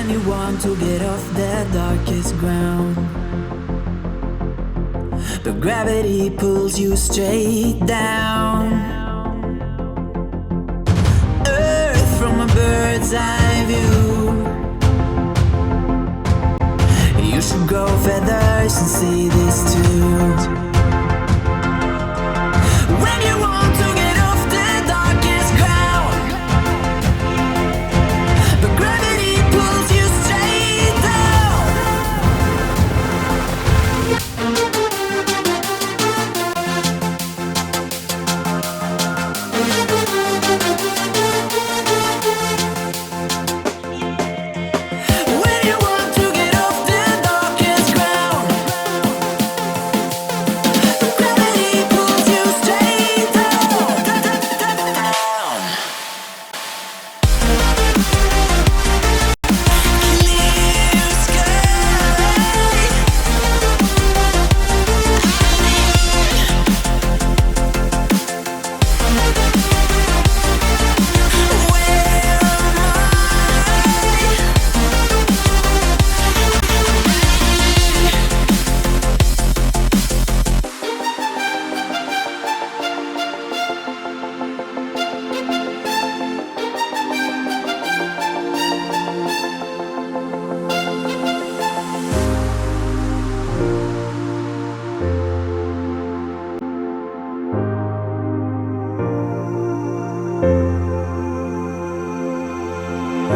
When you want to get off the darkest ground, but gravity pulls you straight down. Earth from a bird's eye view. You should grow feathers and see this too. When you want to get off the darkest ground, but gravity pulls you straight down. When you want to get off the darkest ground, but gravity pulls you straight down. Clear sky. Where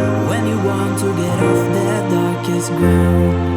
am When you want to get off the darkest ground,